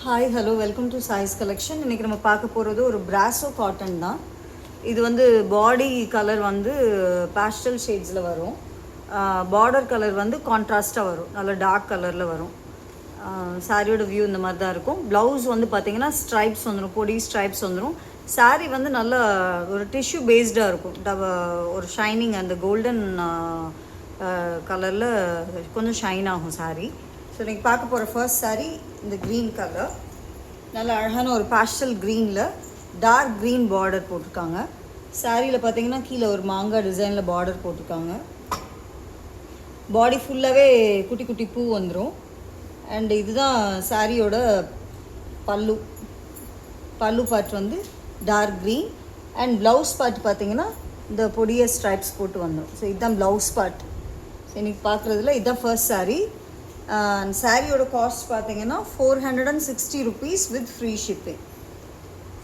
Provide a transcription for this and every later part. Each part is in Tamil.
Hi hello welcome to choice collection. இன்றைக்கி நம்ம பார்க்க போகிறது ஒரு பிராசோ காட்டன் தான். இது வந்து பாடி கலர் வந்து பேஸ்டல் ஷேட்ஸில் வரும். பார்டர் கலர் வந்து கான்ட்ராஸ்ட்டாக வரும், நல்ல டார்க் கலரில் வரும். சாரியோட வியூ இந்த மாதிரி தான் இருக்கும். ப்ளவுஸ் வந்து பார்த்திங்கன்னா ஸ்ட்ரைப்ஸ் வந்துடும், பொடி ஸ்ட்ரைப்ஸ் வந்துடும். சாரீ வந்து நல்ல ஒரு டிஷ்யூ பேஸ்டாக இருக்கும். ஒரு ஷைனிங் அந்த கோல்டன் கலரில் கொஞ்சம் ஷைன் ஆகும் சாரீ. ஸோ இன்றைக்கி பார்க்க போகிற ஃபர்ஸ்ட் சாரீ இந்த க்ரீன் கலர், நல்ல அழகான ஒரு பேஸ்டல் க்ரீனில் டார்க் க்ரீன் பார்டர் போட்டிருக்காங்க. சாரியில் பார்த்தீங்கன்னா கீழே ஒரு மாங்காய் டிசைனில் பார்டர் போட்டிருக்காங்க. பாடி ஃபுல்லாகவே குட்டி குட்டி பூ வந்துடும். அண்ட் இதுதான் சாரியோட பல்லு பார்ட் வந்து dark green. And blouse part பார்த்தீங்கன்னா இந்த பொடிய ஸ்ட்ரைப்ஸ் போட்டு வந்துடும். ஸோ இதுதான் ப்ளவுஸ் பார்ட். ஸோ இன்றைக்கி பார்க்குறதுல இதுதான் ஃபர்ஸ்ட் சாரீ. சாரியோட காஸ்ட் பார்த்தீங்கன்னா 460 rupees with free shipping.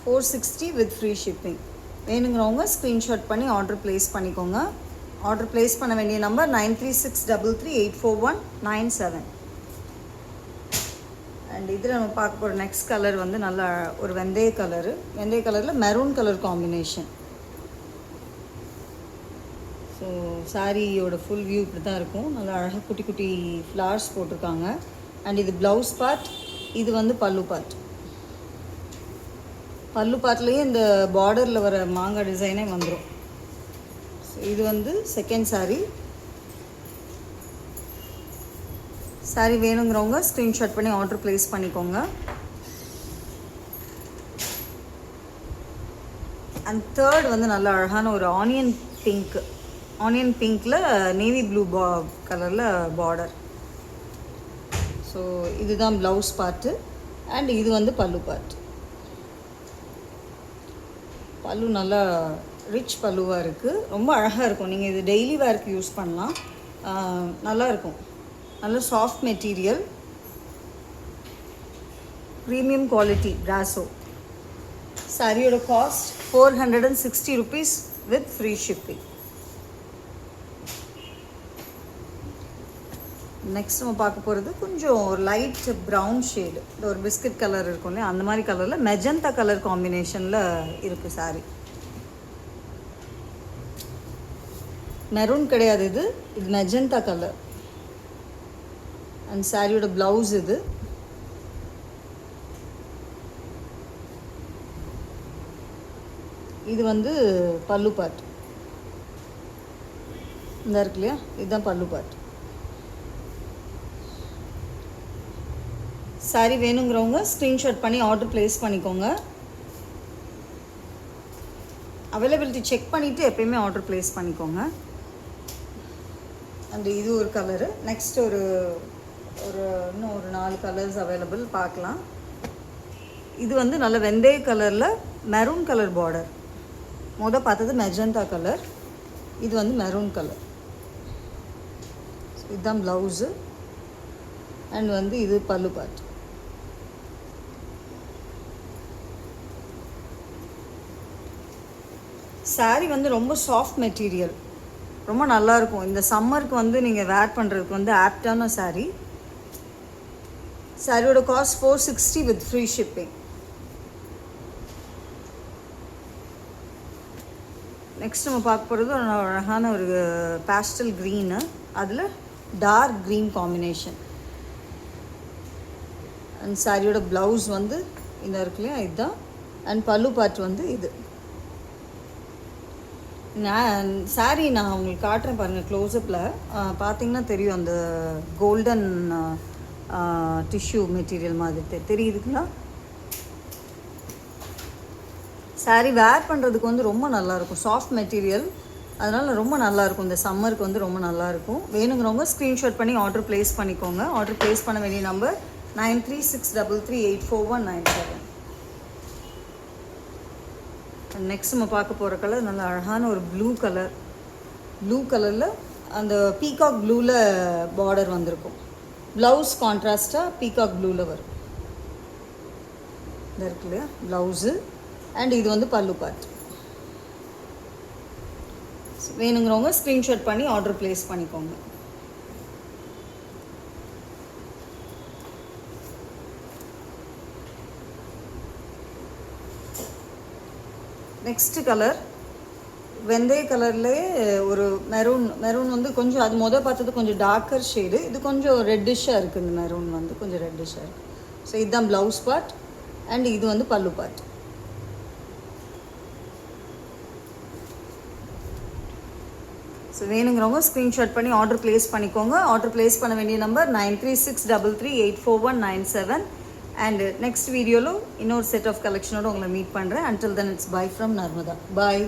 460 with free shipping. வேணுங்கிறவங்க ஸ்க்ரீன்ஷாட் பண்ணி ஆர்டர் ப்ளேஸ் பண்ணிக்கோங்க. ஆர்டர் ப்ளேஸ் பண்ண வேண்டிய நம்பர் 9363384197. அண்ட் இதில் நம்ம பார்க்க போகிற நெக்ஸ்ட் கலர் வந்து நல்ல ஒரு வெந்தய கலரில் மெரூன் கலர் காம்பினேஷன். ஸோ சாரியோட ஃபுல் வியூ இப்படி தான் இருக்கும். நல்லா அழகாக குட்டி குட்டி ஃப்ளவர்ஸ் போட்டிருக்காங்க. அண்ட் இது ப்ளவுஸ் பார்ட், இது வந்து பல்லு பார்ட். பல்லு பார்ட்லேயே இந்த பார்டரில் வர மாங்காய் டிசைனே வந்துடும். ஸோ இது வந்து செகண்ட் சாரீ. சாரீ வேணுங்கிறவங்க ஸ்க்ரீன்ஷாட் பண்ணி ஆர்டர் ப்ளேஸ் பண்ணிக்கோங்க. அண்ட் தேர்ட் வந்து நல்ல அழகான ஒரு ஆனியன் பிங்க்கில் நேவி ப்ளூ கலரில் பார்டர். ஸோ இதுதான் ப்ளவுஸ் பார்ட்டு. அண்ட் இது வந்து பல்லு பார்ட். பல்லு நல்லா ரிச் பல்லுவாக இருக்குது, ரொம்ப அழகாக இருக்கும். நீங்கள் இது டெய்லி வேர்க்கு யூஸ் பண்ணலாம், நல்லாயிருக்கும். நல்ல சாஃப்ட் மெட்டீரியல், ப்ரீமியம் குவாலிட்டி பிராசோ. சாரியோட cost 460 rupees with free shipping. Next நம்ம பார்க்க போகிறது கொஞ்சம் ஒரு லைட் ப்ரௌன் ஷேடு, இந்த ஒரு பிஸ்கட் கலர் இருக்கும் இல்லையா, அந்த மாதிரி கலரில் மெஜந்தா கலர் காம்பினேஷனில் இருக்குது சாரீ. மெரூன் கிடையாது, இது மெஜந்தா கலர். அண்ட் சாரியோட ப்ளவுஸ் இது வந்து பல்லு பார்ட். இந்த இருக்கு இல்லையா, இதுதான் பல்லு பார்ட். சாரீ வேணுங்கிறவங்க ஸ்க்ரீன்ஷாட் பண்ணி ஆர்டர் ப்ளேஸ் பண்ணிக்கோங்க. அவைலபிலிட்டி செக் பண்ணிவிட்டு எப்பயுமே ஆர்டர் ப்ளேஸ் பண்ணிக்கோங்க. அண்ட் இது ஒரு கலரு. நெக்ஸ்ட் இன்னும் ஒரு 4 கலர்ஸ் அவைலபிள் பார்க்கலாம். இது வந்து நல்ல வெந்தய கலரில் மெரூன் கலர் பார்டர். பார்த்தது மெஜந்தா கலர், இது வந்து மெரூன் கலர். இதுதான் ப்ளவுஸு. அண்ட் வந்து இது பல்லு பார்ட். சாரீ வந்து ரொம்ப சாஃப்ட் மெட்டீரியல், ரொம்ப நல்லாயிருக்கும். இந்த சம்மருக்கு வந்து நீங்கள் வேர் பண்ணுறதுக்கு வந்து ஆப்டான சாரீ. சாரியோட cost 460 with free shipping. Next நம்ம பார்க்க போகிறது ஒரு அழகான ஒரு பேஸ்டல் க்ரீனு, அதில் டார்க் க்ரீன் காம்பினேஷன். அண்ட் சாரியோட ப்ளவுஸ் வந்து இந்த இருக்கு இல்லையா, இதுதான். அண்ட் பல்லு பார்ட் வந்து இது. சாரீ நான் உங்களுக்கு காட்டுறேன் பாருங்கள், க்ளோஸ்அப்பில் பார்த்தீங்கன்னா தெரியும், அந்த கோல்டன் டிஷ்யூ மெட்டீரியல் மாதிரி தெரியுதுங்களா. சாரீ வேர் பண்ணுறதுக்கு வந்து ரொம்ப நல்லாயிருக்கும், சாஃப்ட் மெட்டீரியல், அதனால் ரொம்ப நல்லாயிருக்கும். இந்த சம்மருக்கு வந்து ரொம்ப நல்லாயிருக்கும். வேணுங்கிறவங்க ஸ்க்ரீன்ஷாட் பண்ணி ஆர்டர் ப்ளேஸ் பண்ணிக்கோங்க. ஆர்டர் ப்ளேஸ் பண்ண வேண்டிய நம்பர் 9363384197. நெக்ஸ்ட் நம்ம பார்க்க போகிற கலர் நல்ல அழகான ஒரு ப்ளூ கலரில் அந்த பீகாக் ப்ளூவில் பார்டர் வந்திருக்கும். ப்ளவுஸ் கான்ட்ராஸ்டாக பீகாக் ப்ளூவில் வரும். இந்த இருக்கு இல்லையா ப்ளவுஸு. அண்ட் இது வந்து பல்லு பார்ட். வேணுங்கிறவங்க ஸ்க்ரீன்ஷாட் பண்ணி ஆர்டர் ப்ளேஸ் பண்ணிக்கோங்க. நெக்ஸ்ட்டு கலர் வெந்தய கலர்லேயே ஒரு மெரூன் வந்து கொஞ்சம் அது பார்த்தது கொஞ்சம் டார்க்கர் ஷேடு. இது கொஞ்சம் ரெட்டிஷாக இருக்குது. இந்த மெரூன் வந்து கொஞ்சம் ரெட்டிஷாக இருக்குது. ஸோ இதுதான் ப்ளவுஸ் பார்ட் அண்ட் இது வந்து பல்லு பார்ட். ஸோ வேணுங்கிறவங்க ஸ்க்ரீன்ஷாட் பண்ணி ஆர்டர் ப்ளேஸ் பண்ணிக்கோங்க. ஆர்டர் ப்ளேஸ் பண்ண வேண்டிய நம்பர் 9363384197. அண்ட் நெக்ஸ்ட் வீடியோவில் இன்னொரு செட் ஆஃப் கலெக்ஷனோடு உங்களை மீட் பண்ணுறேன். Until then it's by from Narmada. Bye.